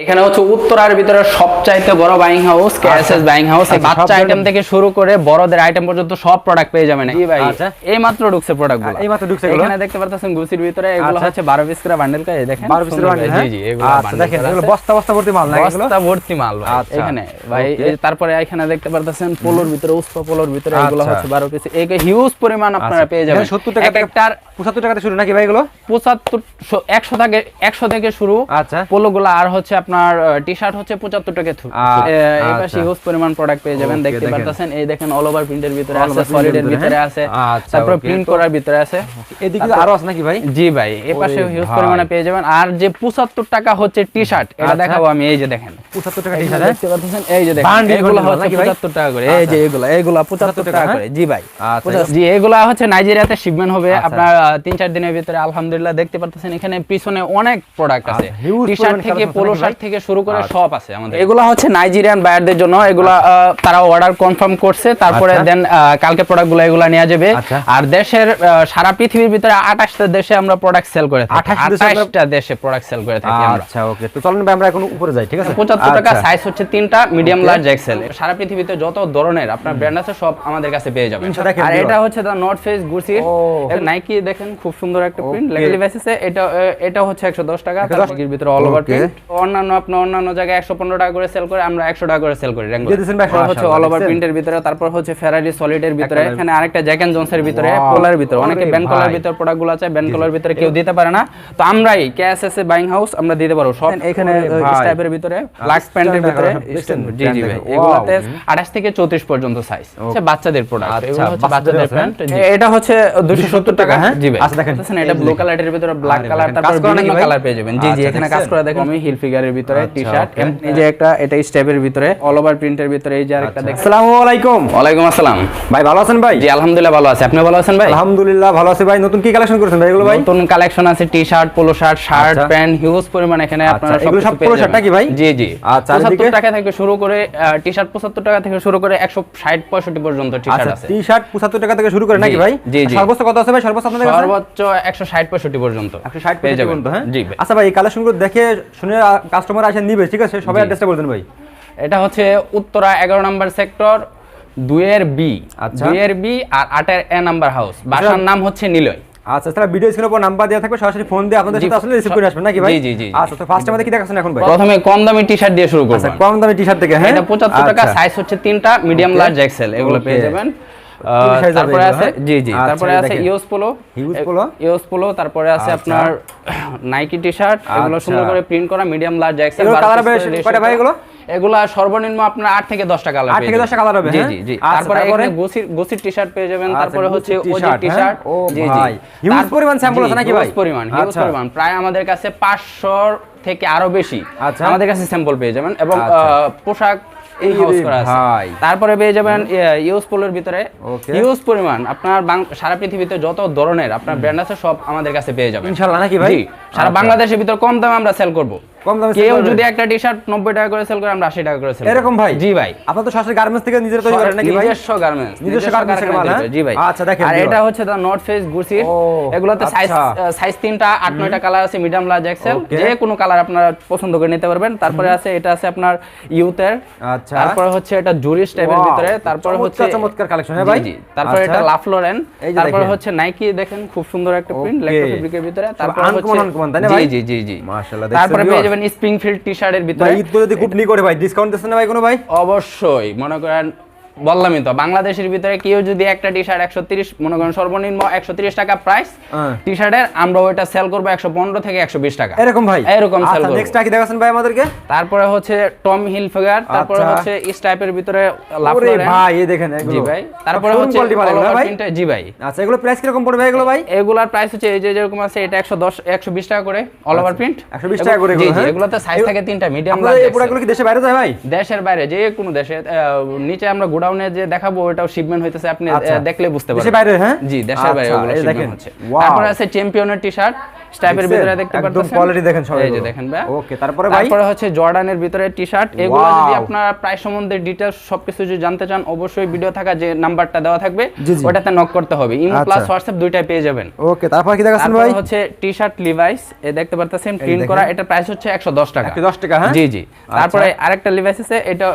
এখানে হচ্ছে উত্তরার ভিতরে সবচাইতে বড় buying house KSS buying house. এই বাচ্চা আইটেম থেকে শুরু করে বড়দের আইটেম পর্যন্ত সব প্রোডাক্ট পেয়ে যাবেন। জি ভাই, এই মাত্র ঢুকছে প্রোডাক্টগুলো, এই মাত্র ঢুকছে। এখানে দেখতে পাচ্ছেন গুছির ভিতরে এগুলো হচ্ছে 12 পিস করে বান্ডেল করে দেখেন, 12 পিস করে বান্ডেল। জি জি, এগুলো আচ্ছা দেখেন, এগুলো বস্তা বস্তা ভর্তি মাল না, এগুলো বস্তা ভর্তি মাল ভাই এখানে ভাই। তারপরে এখানে দেখতে পাচ্ছেন পোলোর ভিতরে, উস্পা পোলোর ভিতরে এগুলো হচ্ছে 12 পিস। এই হিউজ পরিমাণ আপনারা পেয়ে যাবেন। 70 টাকা থেকে 75 টাকা থেকে শুরু নাকি ভাই এগুলো? 75 100 থেকে শুরু। আচ্ছা, পোলোগুলো আর হচ্ছে আপনার টি-শার্ট হচ্ছে 75 টাকা থেকে। এই পাশে হিউজ পরিমাণ প্রোডাক্ট পেয়ে যাবেন, দেখতে পাচ্ছেন। এই দেখেন অল ওভার প্রিন্টের ভিতরে আছে, সলিডের ভিতরে আছে, তারপর প্রিন্ট করার ভিতরে আছে। এদিকে আরো আছে নাকি ভাই? জি ভাই, এই পাশে হিউজ পরিমাণে পেয়ে যাবেন। আর যে 75 টাকা হচ্ছে টি-শার্ট, এটা দেখাবো আমি। এই যে দেখেন 75 টাকা টি-শার্ট দেখতে পাচ্ছেন, এই যে দেখেন এগুলো হচ্ছে 75 টাকা করে। এই যে এগুলা 75 টাকা করে। জি ভাই, জি এগুলা হচ্ছে নাইজেরিয়াতে শিপমেন্ট হবে আপনার 3-4 দিনের ভিতরে। আলহামদুলিল্লাহ দেখতে পাচ্ছেন এখানে পিছনে অনেক প্রোডাক্ট আছে, টি-শার্ট থেকে পোলো শার্ট থেকে শুরু করে সব আছে আমাদের। এগুলা হচ্ছে নাইজেরিয়ান বায়ারদের জন্য, এগুলা তারা অর্ডার কনফার্ম করছে, তারপরে দেন কালকে প্রোডাক্টগুলো এগুলা নিয়ে যাবে। আর দেশের সারা পৃথিবীর ভিতরে 28টা দেশে আমরা প্রোডাক্ট সেল করে থাকি, 28টা দেশে প্রোডাক্ট সেল করে থাকি আমরা। আচ্ছা ওকে, তো চলুন ভাই আমরা এখন উপরে যাই, ঠিক আছে? 75 টাকা, সাইজ হচ্ছে 3টা, মিডিয়াম লার্জ এক্সেল। সারা পৃথিবীতে যত ধরনের আপনার ব্র্যান্ড আছে সব আমাদের কাছে পেয়ে যাবেন। আর এটা হচ্ছে দা নর্থ ফেস গুচির নাইকি, দেখেন খুব সুন্দর একটা প্রিন্ট লেগেলি বেসিসে। এটা হচ্ছে 110 টাকা, তার ভিতরে অল ওভার প্রিন্ট। অন্যান্য জায়গায় 115 টাকা করে সেল করে, আমরা 100 টাকা করে সেল করি। হচ্ছে অল ওভার প্রিন্টের ভিতরে। তারপর হচ্ছে ফেরারি সলিডের ভিতরে, এখানে আরেকটা জ্যাক এন্ড জোনসের ভিতরে, পোলার ভিতরে। অনেকে ব্যান্ড কলার ভিতরে প্রোডাক্টগুলো আছে, ব্যান্ড কলার ভিতরে কেউ দিতে পারে না, তো আমরাই কেএসএস বাইং হাউস আমরা দিতে পারবো সব। এখানে স্টাইপের ভিতরে, লাক্স প্যান্টের ভিতরে। জি জি ভাই, এগুলাতে 28 থেকে 34 পর্যন্ত সাইজ। আচ্ছা বাচ্চাদের প্রোডাক্ট, এগুলো হচ্ছে বাচ্চাদের প্যান্ট। এটা হচ্ছে 270 টাকা। জি ভাই, আচ্ছা দেখেন এটা ব্লু কালারের ভিতরে ব্ল্যাক কালার, তারপর বিভিন্ন কালার পেয়ে যাবেন। জি জি, এখানে কাজ করা দেখেন। আমি হিল ফিগারের ভিতরে টি-শার্ট, এই যে একটা, এটা স্টেপের ভিতরে অল ওভার প্রিন্টের ভিতরে। এই যে আরেকটা দেখেন। আসসালামু আলাইকুম। ওয়ালাইকুম আসসালাম ভাই, ভালো আছেন ভাই? জি আলহামদুলিল্লাহ ভালো আছি, আপনি ভালো আছেন ভাই? আলহামদুলিল্লাহ ভালো আছি ভাই। নতুন কি কালেকশন করেছেন ভাই এগুলো ভাই? নতুন কালেকশন আছে t-shirt, polo shirt, shirt, pant, huge পরিমাণ এখানে আপনারা এগুলো সব পোলো শার্ট নাকি ভাই? জি জি। আচ্ছা, 75 টাকা থেকে শুরু করে টি-শার্ট 75 টাকা থেকে শুরু করে 160-65 পর্যন্ত টি-শার্ট আছে। টি-শার্ট 75 টাকা থেকে শুরু করে নাকি ভাই? জি জি। সর্বোচ্চ কত আছে ভাই? সর্বোচ্চ আপনাদের কাছে সর্বোচ্চ 160-65 পর্যন্ত। 160 পর্যন্ত, হ্যাঁ জি ভাই। আচ্ছা ভাই, এই কালেকশনগুলো দেখে শুনে কাস্টমার আসেন নিবে, ঠিক আছে? সবাই অ্যাড্রেসটা বলে দেন ভাই। এটা হচ্ছে উত্তরা 11 নম্বর সেক্টর 2 এর বি, 2 এর বি আর 8 এর এ নাম্বার হাউস। বাসার নাম হচ্ছে নিলয়। আচ্ছা, তাহলে ভিডিও স্ক্রিনের উপর নাম্বার দেওয়া থাকবে, সরাসরি ফোন দিয়ে আপনাদের সাথে আসলে রিসিভ করে আসবেন নাকি ভাই? জি জি। আচ্ছা, তো ফার্স্ট আমাদের কি দেখাচ্ছেন এখন ভাই? প্রথমে কম দামি টি-শার্ট দিয়ে শুরু করব। আচ্ছা, কম দামি টি-শার্ট থেকে, হ্যাঁ এটা 75 টাকা, সাইজ হচ্ছে 3টা, মিডিয়াম লার্জ এক্সেল, এগুলো পেয়ে যাবেন। তারপরে আছে জি জি, তারপরে আছে ইউএস পোলো, তারপরে আছে আপনার নাইকি টি-শার্ট, এগুলো সুন্দর করে প্রিন্ট করা, মিডিয়াম লার্জ এক্সেল। কালার বেশ কয়টা ভাই এগুলো? এগুলা সর্বনিম্ন আপনার 8 থেকে 10 টাকা কালার, 8 থেকে 10 টাকা কালার হবে। জি জি জি। তারপরে এখানে গুচির টি-শার্ট পেয়ে যাবেন, তারপরে হচ্ছে ওজি টি-শার্ট। জি জি, হিউজ পরিমাণ স্যাম্পল আছে নাকি ভাই? হিউজ পরিমাণ প্রায় আমাদের কাছে 500 থেকে আরো বেশি আমাদের কাছে স্যাম্পল পেয়ে যাবেন। এবং পোশাক এই হাউস করা আছে। তারপরে পেয়ে যাবেন ইউএস পোলোর ভিতরে হিউজ পরিমাণ আপনার সারা পৃথিবীতে যত ধরনের আপনার ব্র্যান্ড আছে সব আমাদের কাছে পেয়ে যাবেন ইনশাআল্লাহ নাকি ভাই? সারা বাংলাদেশের ভিতরে কম দামে আমরা সেল করব। কেউ যদি একটা টি-শার্ট 90 টাকা করে সেল করে, আমরা 80 টাকা করে সেল করব। এরকম ভাই? জি ভাই। আপনারা তো সরাসরি গার্মেন্টস থেকে নিজেরা তৈরি করেন নাকি ভাই? নিজস্ব গার্মেন্টস মাল, হ্যাঁ? জি ভাই। আচ্ছা দেখেন, আর এটা হচ্ছে দা নর্থ ফেস গুচির। এগুলোতে সাইজ 3টা, 8-9টা কালার আছে, মিডিয়াম লার্জ এক্সেল, যে কোনো কালার আপনারা পছন্দ করে নিতে পারবেন। তারপরে আছে এটা আছে আপনার ইউথের। আচ্ছা, তারপরে হচ্ছে এটা জুরিশ টাইপের ভিতরে, তারপরে হচ্ছে চমৎকার কালেকশন, হ্যাঁ ভাই। জি, তারপরে এটা লাফ লরেন, তারপরে হচ্ছে নাইকি, দেখেন খুব সুন্দর একটা প্রিন্ট লেকটো ফেব্রিকের ভিতরে। তারপরে হচ্ছে জি জি জি, মাশাআল্লাহ। তারপরে পেয়ে যাবেন স্প্রিংফিল্ড টি-শার্টের ভিতরে। ভাই ঈদ তো যদি কুপনি করে ভাই, ডিসকাউন্ট দিচ্ছেন না ভাই কোনো ভাই? অবশ্যই, মনে করেন বললামই তো, বাংলাদেশের ভিতরে কেউ যদি একটা টি-শার্ট 130, মনে করেন সর্বনিম্ন 130 টাকা প্রাইস টি-শার্টের, আমরা ওইটা সেল করব 115 থেকে 120 টাকা। এরকম ভাই? এরকম সেল করব। নেক্সট কি দেখাচ্ছেন ভাই আমাদেরকে? তারপরে হচ্ছে টম হিল ফিগার, তারপরে হচ্ছে ইস টাইপের ভিতরে লাফ লরেন। ওরে ভাই, এই দেখেন এগুলো। জি ভাই। তারপরে হচ্ছে জি ভাই। আচ্ছা, এগুলো প্রাইস কি রকম পড়বে ভাই এগুলো ভাই? এগুলার প্রাইস হচ্ছে এই যে যেরকম আছে, এটা 110 120 টাকা করে অল ওভার প্রিন্ট, 120 টাকা করে। জি জি, এগুলোতে সাইজ থাকে 3টা, মিডিয়াম লার্জ। এই প্রোডাক্টগুলো কি দেশের বাইরে যায় ভাই? দেশের বাইরে, যে কোনো দেশে। নিচে আমরা গোডাউনে যে দেখাবো, ওটাও শিপমেন্ট হইতেছে, আপনি দেখলে বুঝতে পারবেন। দেশের বাইরে? হ্যাঁ জি, দেশের বাইরে ওগুলো শিপমেন্ট হচ্ছে। তারপরে আছে চ্যাম্পিয়নের টি-শার্ট, স্টাইপের ভিতরে দেখতে পাচ্ছেন, একদম কোয়ালিটি দেখেন সবাই, এই যে দেখেন ভাই। ওকে, তারপরে ভাই তারপরে হচ্ছে জর্ডানের ভিতরে টি-শার্ট, এগুলো যদি আপনারা প্রাইস সম্বন্ধে ডিটেইলস সবকিছু যদি জানতে চান, অবশ্যই ভিডিও থাকা যে নাম্বারটা দেওয়া থাকবে ওটাতে নক করতে হবে, ইমো প্লাস হোয়াটসঅ্যাপ দুইটাই পেয়ে যাবেন। ওকে, তারপর কি দেখাচ্ছেন ভাই? তারপর হচ্ছে টি-শার্ট লিভাইস, এই দেখতে পাচ্ছেন প্রিন্ট করা, এটা প্রাইস হচ্ছে 110 টাকা। 110 টাকা, হ্যাঁ, জি জি। তারপরে আরেকটা লিভাইস আছে,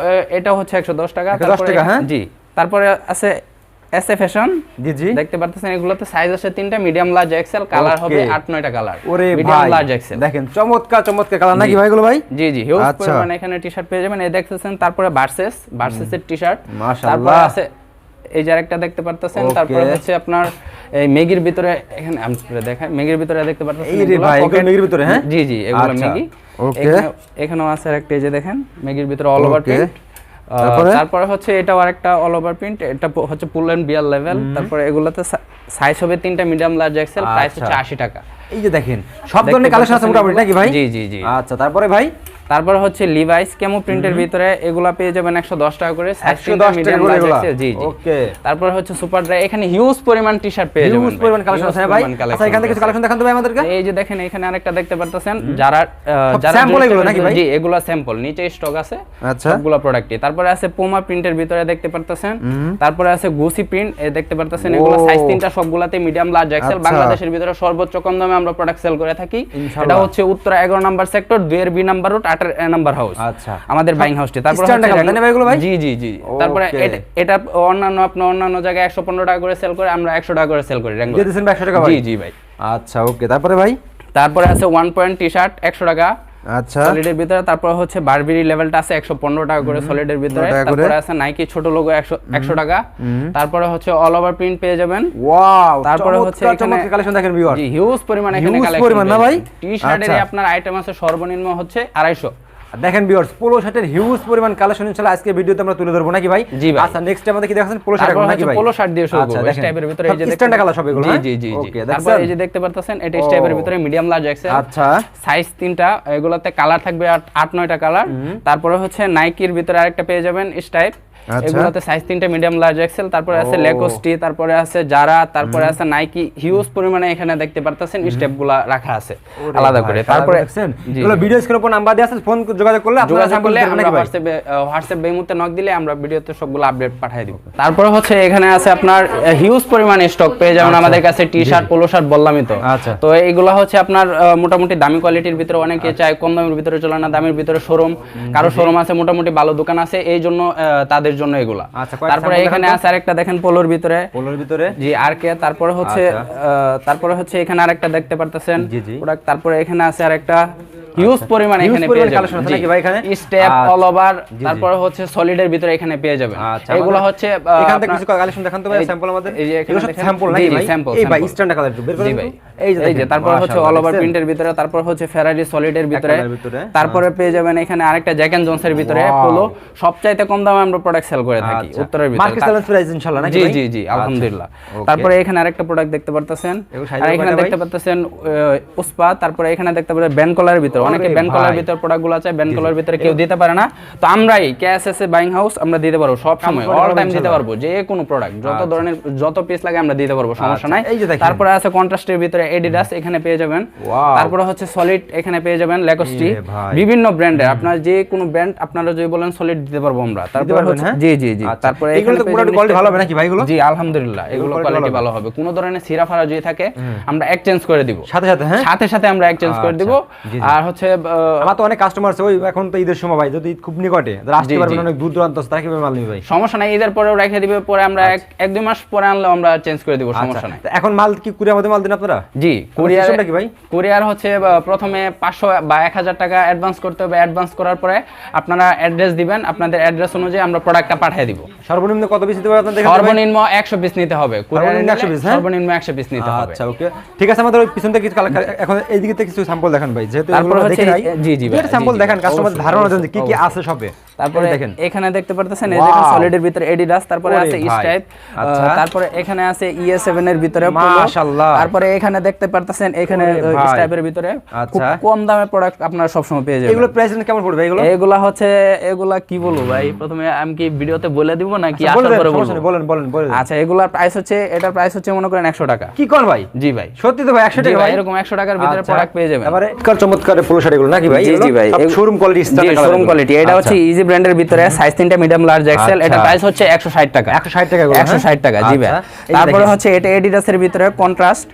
এটা হচ্ছে 110 টাকা। 110 টাকা, হ্যাঁ, জি। তারপরে আছে এসএ ফ্যাশন, জি জি, দেখতে পাচ্ছেন এগুলোতে সাইজ আছে 3টা, মিডিয়াম লার্জ এক্সেল, কালার হবে 8-9টা কালার। ওরে মিডিয়াম ভাই লার্জ এক্সেল দেখেন, চমৎকার চমৎকার কালার নাকি ভাই এগুলো ভাই? জি জি, হিউজ পরিমাণে এখানে টি-শার্ট পেয়ে যাবেন, এই দেখতেছেন। তারপরে ভার্সেসের টি-শার্ট, মাশাআল্লাহ। তারপরে আছে এই যে আরেকটা দেখতে পারতেছেন। তারপরে হচ্ছে আপনার এই মেগির ভিতরে, এখানে আমি দেখাই, মেগির ভিতরে দেখতে পারতেছেন এই রে ভাই, এগুলো মেগির ভিতরে, হ্যাঁ, জি জি, এগুলো মেগি। ওকে, এখানেও আছে আরেকটা, এই যে দেখেন মেগির ভিতরে অল ওভার প্রিন্ট। তারপরে হচ্ছে এটাও আরেকটা অল ওভার প্রিন্ট, এটা হচ্ছে পুল এন্ড বিয়ার লেভেল। তারপরে এগুলোতে সাইজ হবে 3টা, মিডিয়াম লার্জ এক্সেল, প্রাইস হচ্ছে 80 টাকা। এই যে দেখেন সব ধরনের কালেকশন আছে মোটামুটি নাকি ভাই? জি জি জি। আচ্ছা, তারপরে ভাই? তারপর হচ্ছে লিভাইস কেমো প্রিন্টের ভিতরে, এগুলা পেয়ে যাবেন 110 টাকা করে, সাইজ 110 মিডিয়াম লার্জ এক্সেল। জি জি। ওকে, তারপর হচ্ছে সুপার ড্রাই, এখানে হিউজ পরিমাণ টি-শার্ট পেয়ে যাবেন, হিউজ পরিমাণ কালেকশন আছে ভাই। আচ্ছা, এখান থেকে কিছু কালেকশন দেখান তো ভাই আমাদেরকে। এই যে দেখেন, এখানে আরেকটা দেখতে পারতেছেন, যারা স্যাম্পল এগুলো নাকি ভাই? জি, এগুলা স্যাম্পল, নিচে স্টক আছে সবগুলা প্রোডাক্টই। তারপরে আছে পোমা প্রিন্টের ভিতরে দেখতে পারতেছেন, তারপরে আছে গুসি প্রিন্ট, এই দেখতে পারতেছেন, এগুলো সাইজ 3টা, সবগুলাতে মিডিয়াম লার্জ এক্সেল। বাংলাদেশের ভিতরে সর্বোচ্চ কম দামে আমরা প্রোডাক্ট সেল করে থাকি। এটা হচ্ছে উত্তর 11 নাম্বার সেক্টর, 2 এর বি নাম্বার রোড, 8 এর নাম্বার হাউস, আচ্ছা, আমাদের বাইং হাউসটি। তারপর জি জি জি। তারপরে এটা অন্যান্য জায়গায় 115 টাকা করে সেল করে, আমরা 100 টাকা করে সেল করি। দিয়ে দিবেন 100 টাকা ভাই? জি জি ভাই। আচ্ছা, ওকে, তারপরে ভাই? তারপরে আছে 1 পয়েন্ট টি-শার্ট 100 টাকা আচ্ছা, সলিডের ভিতরে। তারপর হচ্ছে বারবেরি লেভেলটা আছে 115 টাকা করে সলিডের ভিতরে। তারপরে আছে নাইকি ছোট লোগো 100 টাকা। তারপরে হচ্ছে অল ওভার প্রিন্ট পেয়ে যাবেন। ওয়াও, তারপরে হচ্ছে এখানে কালেকশন দেখেন ভিউয়ার। জি, হিউজ পরিমাণে এখানে কালেকশন পরিমাণ না ভাই? টি-শার্টের আপনার আইটেম আছে সর্বনিম্ন হচ্ছে 250। দেখেন ভিউয়ার্স, পোলো শার্টের হিউজ পরিমাণ কালেকশন ইনশাআল্লাহ আজকে ভিডিওতে আমরা তুলে ধরবো নাকি ভাই? জি ভাই। আচ্ছা, নেক্সট আমাদের কি দেখাচ্ছেন? পোলো শার্ট নাকি ভাই? পোলো শার্ট দিয়ে শুরু করব। স্টাইপের ভিতরে এই যে স্ট্যান্ডার্ড কালার সব এগুলো। জি জি জি। তারপর এই যে দেখতে পারতেছেন, এটা স্টাইপের ভিতরে মিডিয়াম লার্জ এক্সেল। আচ্ছা, সাইজ 3টা, এগুলাতে কালার থাকবে 8-9টা কালার। তারপরে হচ্ছে নাইকির ভিতরে আরেকটা পেয়ে যাবেন স্টাইপ, এগুলোতে সাইজ 3টা, মিডিয়াম লার্জ এক্সেল। তারপরে আছে লেকোস্টি, তারপরে আছে জারা, তারপরে আছে নাইকি। হিউজ পরিমাণে এখানে দেখতে পারতেছেন স্টেপগুলো রাখা আছে আলাদা করে। তারপরে এগুলো ভিডিও স্ক্রিনের উপর নাম্বার দেওয়া আছে, ফোন যোগাযোগ করলে আপনারা স্যাম্পল দিবেন নাকি ভাই? হোয়াটসঅ্যাপ বেমুতে নক দিলে আমরা ভিডিওতে সবগুলো আপডেট পাঠিয়ে দিব। তারপরে হচ্ছে এখানে আছে আপনার হিউজ পরিমাণে স্টক পেয়ে যাবেন আমাদের কাছে, টি-শার্ট, পোলো শার্ট বললামই তো। তো এইগুলো হচ্ছে আপনার মোটামুটি দামি কোয়ালিটির ভিতরে, অনেকে চায় কম দামের ভিতরে চলে না, দামের ভিতরে শোরুম, কারো শোরুম আছে, মোটামুটি ভালো দোকান আছে, এই জন্য তাদের জন্য এগুলা। তারপরে এখানে আছে আরেকটা দেখেন পোলোর ভিতরে, জি আর কে। তারপরে হচ্ছে এখানে আরেকটা দেখতে পারতেছেন প্রোডাক্ট। তারপরে এখানে আছে আরেকটা হিউজ পরিমাণে এখানে পেয়ে যাবেন নাকি ভাই? এখানে স্টেপ অল ওভার, তারপরে হচ্ছে সলিডের ভিতরে এখানে পেয়ে যাবেন। এগুলো হচ্ছে এখান থেকে কিছু কালেকশন দেখান তো ভাই, স্যাম্পল আমাদের। এই যে এখানে দেখেন স্যাম্পল নাকি ভাই? এই ভাই স্ট্যান্ডার্ড কালার একটু বের করেন ভাই। এই যে তারপর হচ্ছে অল ওভার প্রিন্টের ভিতরে, তারপর হচ্ছে ফেরারি সলিডের ভিতরে। তারপরে পেয়ে যাবেন এখানে আরেকটা জ্যাক এন্ড জনসের ভিতরে পোলো। সবচাইতে কম দামে আমরা প্রোডাক্ট সেল করে থাকি উত্তরের ভিতরে, মার্কেট চ্যালেঞ্জ প্রাইস ইনশাআল্লাহ নাকি ভাই? জি জি, আলহামদুলিল্লাহ। তারপরে এখানে আরেকটা প্রোডাক্ট দেখতে পারতেছেন, আর এখানে দেখতে পারতেছেন উসপা। তারপরে এখানে দেখতে পারবেন ব্যান্ড কলারের ভিতরে, অনেকে ব্যান্ড কলারের ভিতরে প্রোডাক্টগুলো আছে, ব্যান্ড কলারের ভিতরে কেউ দিতে পারে না, তো আমরাই কেএসএস বাইং হাউস আমরা দিতে পারবো সব সময়, অল টাইম দিতে পারবো, যে কোনো প্রোডাক্ট যত ধরনের যত পিস লাগে আমরা দিতে পারবো, সমস্যা নাই। তারপরে আছে কন্ট্রাস্টের ভিতরে এডিডাস, এখানে পেয়ে যাবেন। তারপরে হচ্ছে সলিড, এখানে পেয়ে যাবেন লেকোস্টি, বিভিন্ন ব্র্যান্ডের, আপনার যে কোনো ব্র্যান্ড আপনারা যদি বলেন সলিড দিতে পারবো আমরা। তারপরে হচ্ছে জি জি জি। তারপরে এগুলো তো পুরো কোয়ালিটি ভালো হবে নাকি ভাই এগুলো? জি আলহামদুলিল্লাহ, এগুলো কোয়ালিটি ভালো হবে। কোনো ধরনের সিরাফারা যদি থাকে আমরা এক্সচেঞ্জ করে দিব সাথে সাথে, হ্যাঁ সাথে সাথে আমরা এক্সচেঞ্জ করে দিব। আর হচ্ছে আমার তো অনেক কাস্টমার আছে, ওই এখন তো ঈদের সময় ভাই, যদি ঈদ খুব নিকটে আসতে পারবেন, অনেক দূর দূরান্ত আছে, তারা কিভাবে মাল নিবে ভাই? সমস্যা নাই, ঈদের পরেও রেখে দিবে, পরে আমরা 1-2 মাস পরে আনলে আমরা চেঞ্জ করে দিব, সমস্যা নাই। এখন মাল কি কুরিয়ার মধ্যে মাল দিন আপনারা? জি, কুরিয়ারটা কি ভাই? কুরিয়ার হচ্ছে প্রথমে 500 বা 1000 টাকা অ্যাডভান্স করতে হবে, অ্যাডভান্স করার পরে আপনারা অ্যাড্রেস দিবেন, আপনাদের অ্যাড্রেস অনুযায়ী আমরা প্রোডাক্টটা পাঠিয়ে দিব। সর্বনিম্ন কত পিস দিতে হবে আপনাদের? সর্বনিম্ন 100 পিস নিতে হবে, কুরিয়ারে 100 পিস, সর্বনিম্ন 100 পিস নিতে হবে। আচ্ছা ওকে, ঠিক আছে। আমাদের ওই পিছন থেকে কিছু এখন এই দিকে থেকে কিছু স্যাম্পল দেখান ভাই, যেহেতু তারপর হচ্ছে জি জি ভাই স্যাম্পল দেখান, কাস্টমার ধারণা দেন কি কি আছে সবে। তারপরে এখানে দেখতে পারতেছেন এই দেখেন সলিডের ভিতরে এডিডাস, তারপরে আছে স্ট্রাইপ, তারপরে এখানে আছে EA7 এর ভিতরে মাশাআল্লাহ। তারপরে এখানে দেখতে পারতেছেন এখানে স্ট্রাইপের ভিতরে খুব কম দামে প্রোডাক্ট আপনারা সব সময় পেয়ে যাবেন। এগুলো প্রাইস কেমন পড়বে এগুলো? এগুলা হচ্ছে এগুলা কি বলবো ভাই, প্রথমে আমি কি ভিডিওতে বলে দিব নাকি আসার পরে বলবো? বলেন। আচ্ছা, এগুলার প্রাইস হচ্ছে, এটার প্রাইস হচ্ছে মনে করেন 100 টাকা। কি কোন ভাই? জি ভাই, সত্যি তো ভাই 100 টাকা ভাই? এরকম 100 টাকার ভিতরে প্রোডাক্ট পেয়ে যাবেন। এবারে চমৎকার পোলো শার্ট এগুলো নাকি ভাই? জি ভাই, শোরুম কোয়ালিটি, শোরুম কোয়ালিটি। এটা হচ্ছে ইজি ব্র্যান্ডের ভিতরে সাইজ 3টা মিডিয়াম লার্জ এক্সেল। এটা প্রাইস হচ্ছে 160 টাকা। 160 টাকা, 160 টাকা। জি ভাই। তারপরে হচ্ছে এটা এডিডাসের ভিতরে কন্ট্রাস্ট,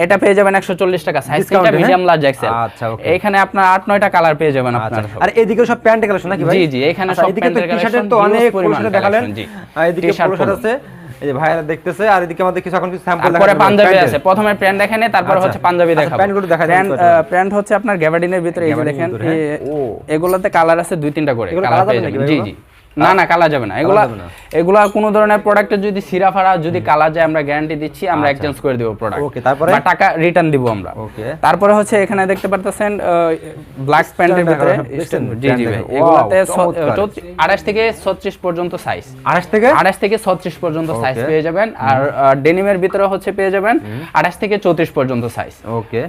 এটা পেয়ে যাবেন 140 টাকা, সাইজ 3টা মিডিয়াম লার্জ এক্সেল। আচ্ছা, ওকে। এখানে আপনার 8-9টা কালার পেয়ে যাবেন আপনারা। আর এদিকে সব প্যান্ট কালেকশন নাকি ভাই? জি, এখানে সব প্যান্টের কালেকশন তো অনেক পরিমাণে দেখালেন। জি, এদিকে পোলো শার্ট আছে, এই যে ভাইরা দেখতেছে, আর এদিকে আমাদের কিছু স্যাম্পল দেখাবো। তারপরে পাঞ্জাবি আছে, প্রথমে প্যান্ট দেখেন, তারপর হচ্ছে পাঞ্জাবি দেখাবো। প্যান্টগুলো দেখা যায়। প্যান্ট হচ্ছে আপনার গ্যাবার্ডিনের ভিতরে, এই যে দেখেন এগুলাতে কালার আছে 2-3টা করে কালার পেয়ে যাবেন। জি, না কালা যাবে না। এগুলা কোনো ধরনের প্রোডাক্টের যদি সিরা ফাড়া যদি কালা যায়, আমরা গ্যারান্টি দিচ্ছি, আমরা এক্সচেঞ্জ করে দেব প্রোডাক্ট। ওকে, তারপরে বা টাকা রিটার্ন দিব আমরা। ওকে, তারপরে হচ্ছে এখানে দেখতে পারতেছেন ব্ল্যাক প্যান্টের ভিতরে। জি ভাই, এগুলাতে 28 থেকে 36 পর্যন্ত সাইজ। 28 থেকে 36 পর্যন্ত সাইজ পেয়ে যাবেন। আর ডেনিমের ভিতরে হচ্ছে পেয়ে যাবেন 28 থেকে 34 পর্যন্ত সাইজ। ওকে,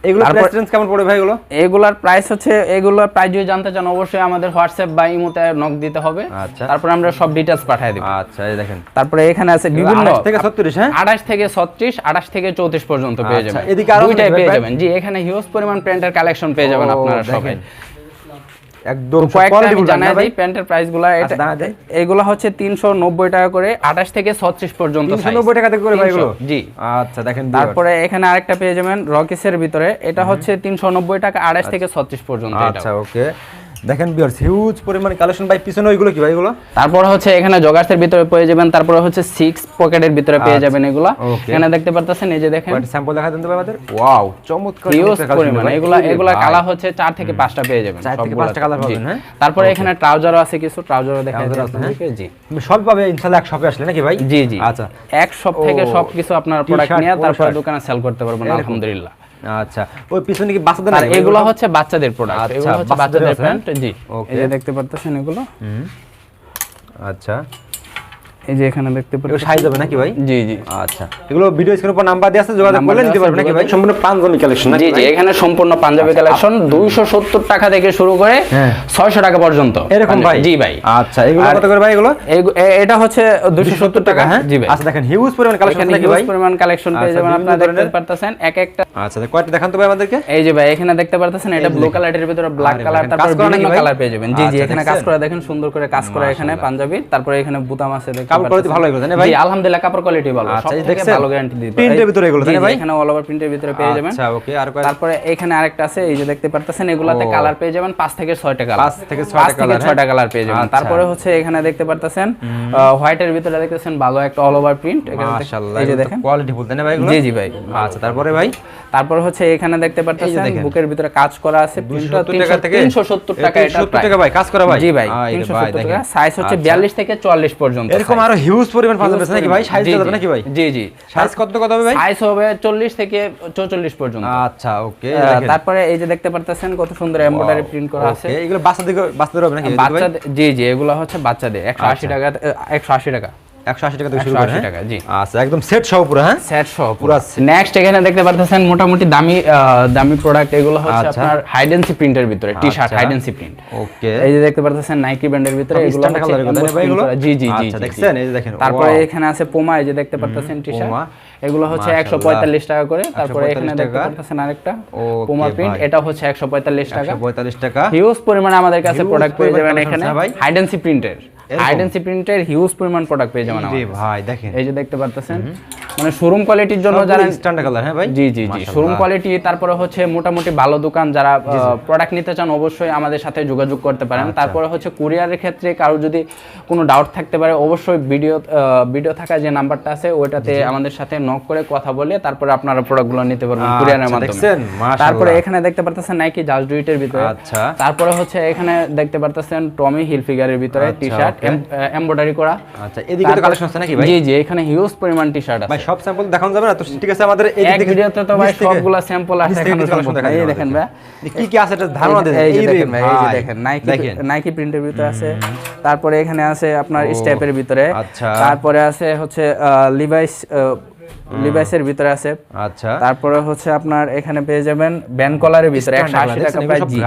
এগুলো প্রাইস রেঞ্জ কেমন পড়বে ভাই এগুলো? এগুলার প্রাইস হচ্ছে, এগুলোর প্রাইস যদি জানতে চান অবশ্যই আমাদের হোয়াটসঅ্যাপ বা ইমোতে নক দিতে হবে। আচ্ছা, তারপর আমরা সব ডিটেইলস পাঠিয়ে দেব। আচ্ছা, এই দেখেন। তারপরে এখানে আছে বিভিন্ন 28 থেকে 36, হ্যাঁ 28 থেকে 36, 28 থেকে 34 পর্যন্ত পেয়ে যাবেন। এদিকে আরো দুইটাই পেয়ে যাবেন। জি, এখানে হিউজ পরিমাণ প্যান্টের কালেকশন পেয়ে যাবেন আপনারা সবাই। একদম কয়েকটা আমি জানাই দিই প্যান্টের প্রাইসগুলো। এগুলো হচ্ছে 390 টাকা করে, 28 থেকে 36 পর্যন্ত সাইজ। 390 টাকা করে ভাই এগুলো? জি। আচ্ছা, দেখেন। তারপরে এখানে আরেকটা পেয়ে যাবেন রকিসের ভিতরে, এটা হচ্ছে 390 টাকা, 28 থেকে 36 পর্যন্ত। আচ্ছা, ওকে, দেখেন ভিউয়ার্স, হিউজ পরিমাণ কালেকশন ভাই। পিছনে ওইগুলো কি ভাই এগুলো? তারপর হচ্ছে এখানে জগার্সের ভিতরে পেয়ে যাবেন। তারপর হচ্ছে 6 পকেটের ভিতরে পেয়ে যাবেন এগুলা। এখানে দেখতে পারতেছেন, এই যে দেখেন স্যাম্পল দেখা দেন তো ভাই আমাদের। ওয়াও, চমৎকার পরিমাণ। এগুলা কালার হচ্ছে 4 থেকে 5টা পেয়ে যাবেন। 4 থেকে 5টা কালার পাবেন, হ্যাঁ। তারপরে এখানে ট্রাউজারও আছে, কিছু ট্রাউজারও দেখা যাচ্ছে। জি, সব পাবে ইনশাআল্লাহ এক শপে আসলে নাকি ভাই? জি। আচ্ছা, এক শপ থেকে সবকিছু আপনার প্রোডাক্ট নিয়ে তারপর দোকানে সেল করতে পারবেন আলহামদুলিল্লাহ। আচ্ছা, ওই পিছনে কি বাচ্চাদের? আর এগুলো হচ্ছে বাচ্চাদের প্রোডাক্ট, এগুলো হচ্ছে বাচ্চাদের প্যান্ট। জি, এই যে দেখতে পারতেছেন এগুলো। আচ্ছা, এই যে এখানে দেখতে পাচ্ছেন সাইজ হবে নাকি ভাই? জি। আচ্ছা, এগুলো ভিডিও স্ক্রিনের উপর নাম্বার দেওয়া আছে, যোগাযোগ করলে নিতে পারবেন নাকি ভাই? সম্পূর্ণ পাঞ্জাবি কালেকশন নাকি? জি, এখানে সম্পূর্ণ পাঞ্জাবি কালেকশন 270 টাকা থেকে শুরু করে 600 টাকা পর্যন্ত এরকম ভাই? জি ভাই। আচ্ছা, এগুলো কত করে ভাই এগুলো? এটা হচ্ছে 270 টাকা। হ্যাঁ জি ভাই। আচ্ছা, দেখেন হিউজ পরিমাণ কালেকশন নাকি ভাই? হিউজ পরিমাণ কালেকশন পেয়ে যাবেন আপনারা, দেখতে পারতেছেন এক একটা। আচ্ছা, কয়টা দেখান তো ভাই আমাদেরকে। এই যে ভাই, এখানে দেখতে পারতেছেন এটা ব্লু কালারের ভিতরে ব্ল্যাক কালার, তারপর বিভিন্ন কালার পেয়ে যাবেন। জি, এখানে কাজ করা দেখেন, সুন্দর করে কাজ করা এখানে পাঞ্জাবি। তারপরে এখানে বুতাম আছে, দেখতে পারতেছেন। কাপড় ভালো লাগবে ভাই? জি, আলহামদুলিল্লাহ, কাপড় কোয়ালিটি ভালো, সব থেকে ভালো গ্যারান্টি দিই। প্রিন্টের ভিতরে এগুলো তাই ভাই? এখানে অল ওভার প্রিন্টের ভিতরে পেয়ে যাবেন। আচ্ছা, ওকে। আর তারপরে এখানে আরেকটা আছে, এই যে দেখতে পারতেছেন, এগুলাতে কালার পেয়ে যাবেন 5 থেকে 6টা কালার। 5 থেকে 6টা কালার পেয়ে যাবেন। তারপরে হচ্ছে এখানে দেখতে পারতেছেন হোয়াইটের ভিতরে দেখতেছেন ভালো একটা অল ওভার প্রিন্ট। মাশাআল্লাহ, এই যে দেখেন কোয়ালিটি বলতে না ভাই এগুলো? জি ভাই। আচ্ছা, তারপরে ভাই? তারপর হচ্ছে এখানে দেখতে পারতেছেন বুকের ভিতরে কাজ করা আছে, 270 টাকা থেকে 370 টাকা। এটা 370 টাকা ভাই, কাজ করা ভাই? জি ভাই, 370 টাকা। সাইজ হচ্ছে 42 থেকে 44 পর্যন্ত। এরকম আরো হিউজ পরিমাণ পাঞ্জাবি আছে নাকি ভাই? সাইজ কত নাকি ভাই? জি। সাইজ কত হবে ভাই? সাইজ হবে 40 থেকে 44 পর্যন্ত। আচ্ছা, ওকে। তারপরে এই যে দেখতে পারতেছেন কত সুন্দর এমব্রয়ডারি প্রিন্ট করা আছে। এগুলো বাচ্চাদের হবে নাকি? বাচ্চাদের, জি, এগুলো হচ্ছে বাচ্চাদের 180 টাকা। 180 টাকা 180 টাকা থেকে শুরু করে, 180 টাকা। জি, আচ্ছা, একদম সেট সহ পুরো। হ্যাঁ, সেট সহ পুরো। নেক্সট এখানে দেখতে পারতেছেন মোটামুটি দামি প্রোডাক্ট। এগুলো হচ্ছে আপনার হাইড এন্ড সি প্রিন্টের ভিতরে T-shirt, hide and seek print. Okay, এই যে দেখতে পারতেছেন নাইকি ব্র্যান্ডের ভিতরে এগুলো হচ্ছে। জি। আচ্ছা, দেখছেন, এই যে দেখেন। তারপরে এখানে আছে পোমা, এই যে দেখতে পারতেছেন টি-শার্ট, এগুলো হচ্ছে 145 টাকা করে। তারপরে এখানে দেখতে পারতেছেন আরেকটা পোমা প্রিন্ট, এটা হচ্ছে 145 টাকা। 145 টাকা। হিউজ পরিমাণে আমাদের কাছে প্রোডাক্ট পেয়ে যাবেন এখানে হাইড এন্ড সি প্রিন্টের। হাইড এন্ড সি প্রিন্টের হিউজ পরিমাণ প্রোডাক্ট পেয়ে যাবেন আমাদের ভাই। দেখেন, এই যে দেখতে পারতেছেন, মানে শোরুম কোয়ালিটির জন্য যারা স্ট্যান্ডার্ড কালার। হ্যাঁ ভাই। জি। Showroom quality. তারপরে হচ্ছে মোটামুটি ভালো দোকান, যারা প্রোডাক্ট নিতে চান অবশ্যই আমাদের সাথে যোগাযোগ করতে পারেন। তারপরে হচ্ছে কুরিয়ারের ক্ষেত্রে কারো যদি কোনো ডাউট থাকতে পারে, অবশ্যই ভিডিও থাকা যে নাম্বারটা আছে ওইটাতে আমাদের সাথে নক করে কথা বলে তারপরে আপনারা প্রোডাক্টগুলো নিতে পারবেন কুরিয়ারের মাধ্যমে। তারপরে এখানে দেখতে পারতেছেন নাইকি জাস্ট ডু ইটের ভিতরে। আচ্ছা, তারপরে হচ্ছে এখানে দেখতে পারতেছেন টমি হিলফিগারের ভিতরে টি-শার্ট, এমব্রয়ডারি করা। আচ্ছা, এদিকে তো কালেকশন আছে নাকি ভাই? জি জি, এখানে হিউজ পরিমাণ টি-শার্ট আছে ভাই। সব স্যাম্পল দেখানো যাবে না তো? ঠিক আছে, আমাদের এই এক ভিডিওতে তো ভাই সবগুলা স্যাম্পল আছে, এখানে সম্ভব না। এই দেখেন ভাই, কি কি আছে এটা ধারণা দেন। এই যে দেখেন ভাই, এই যে দেখেন নাইকি প্রিন্টের ভিতরে আছে, তারপরে এখানে আছে আপনার স্টেপের ভিতরে, আচ্ছা। তারপরে আছে হচ্ছে লিভাইসের ভিতরে আছে, আচ্ছা। তারপরে হচ্ছে আপনার এখানে পেয়ে যাবেন ব্যান্ড কলারের ভিতরে 180 টাকা প্রাইস। জি,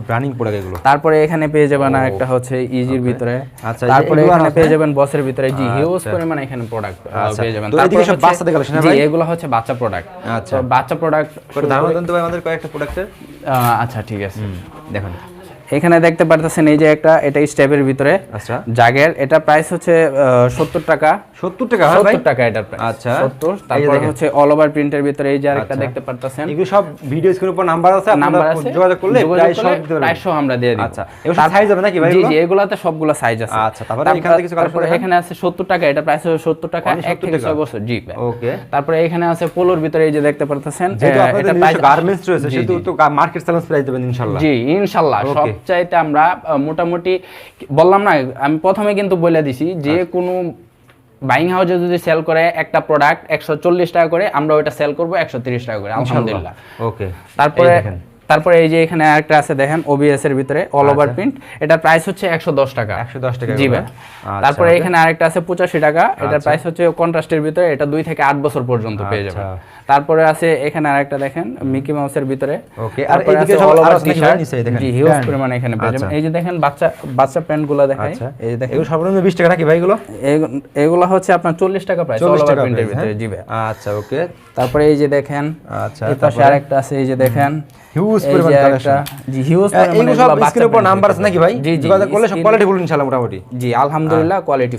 ব্র্যান্ডিং প্রোডাক্ট এগুলো। তারপরে এখানে পেয়ে যাবেন একটা হচ্ছে ইজির ভিতরে, আচ্ছা। তারপরে এখানে পেয়ে যাবেন বসের ভিতরে। জি, হিউজ পরিমাণ এখানে প্রোডাক্ট পেয়ে যাবেন। তারপরে সব বাচ্চাদের কালেকশন জি, এগুলো হচ্ছে বাচ্চা প্রোডাক্ট। আচ্ছা, তো বাচ্চা প্রোডাক্ট করে ধারণা দেন তো ভাই আমাদের কয়েকটা প্রোডাক্টের। আচ্ছা ঠিক আছে, দেখুন এখানে দেখতে পারতেছেন এই যে এটা স্টেপের ভিতরে। আচ্ছা। জাগের এটা প্রাইস হচ্ছে 70 টাকা। 70 টাকা? হ্যাঁ ভাই, 70 টাকা এটার প্রাইস। আচ্ছা। 70। তারপর হচ্ছে অল ওভার প্রিন্টের ভিতরে এই যে আরেকটা দেখতে পারতেছেন। এগুলো সব ভিডিও স্ক্রিনের উপর নাম্বার আছে, আপনারা যোগাযোগ করলে প্রাইস সহ আমরা দিয়ে দিব। আচ্ছা, এগুলো সাইজ হবে নাকি ভাই? জি জি, এগুলাতে সবগুলো সাইজ আছে। আচ্ছা, তারপরে এখানে কিছু কালেকশন আছে। এখানে আছে 70 টাকা, এটা প্রাইস হচ্ছে 70 টাকা, 1 থেকে 6 বছর। জি ভাই। ওকে। তারপরে এখানে আছে পোলোর ভিতরে এই যে দেখতে পারতেছেন, যেটা আপনাদের নিজস্ব গার্মেন্টস রয়েছে, সেটা তো মার্কেট চ্যালেঞ্জ প্রাইস দেবেন ইনশাআল্লাহ। জি ইনশাআল্লাহ। সবচাইতে আমরা মোটামুটি বললাম না, আমি প্রথমে কিন্তু বলে দিছি যে কোনো বাইং হাউসে যদি সেল করে একটা প্রোডাক্ট 140 টাকা করে, আমরা ওটা সেল করব 130 টাকা করে আলহামদুলিল্লাহ। ওকে। তারপরে এই যে এখানে আরেকটা আছে দেখেন ওবিএস এর ভিতরে অল ওভার প্রিন্ট, এটার প্রাইস হচ্ছে 110 টাকা। 110 টাকা? জি ভাই। তারপরে এখানে আরেকটা আছে 85 টাকা, এটার প্রাইস হচ্ছে কন্ট্রাস্টের ভিতরে, এটা 2 থেকে 8 বছর পর্যন্ত পেয়ে যাবেন। তারপরে আছে এখানে আরেকটা দেখেন মিকি মাউসের ভিতরে। ওকে। আর এইদিকে সব অল ওভার টি-শার্ট নিচে দেখেন। জি, হিউজ পরিমাণে এখানে পেয়ে যাবেন। এই যে দেখেন বাচ্চা প্যান্টগুলো দেখাই। এই যে দেখেন, এগুলো সর্বনিম্ন 20 টাকা নাকি ভাই এগুলো? এগুলো হচ্ছে আপনার 40 টাকা প্রাইস অল ওভার প্রিন্টের ভিতরে। জি ভাই। আচ্ছা, ওকে। তারপরে এই যে দেখেন, আচ্ছা, এই পাশে আরেকটা আছে, এই যে দেখেন হিউজ পরিমাণ কালেকশন। জি, হিউজ পরিমাণ। এগুলো সব স্ক্রিনের উপর নাম্বার আছে নাকি ভাই? জি জি, যোগাযোগ করলে সব কোয়ালিটি বলুন ইনশাআল্লাহ মোটামুটি। জি আলহামদুলিল্লাহ কোয়ালিটি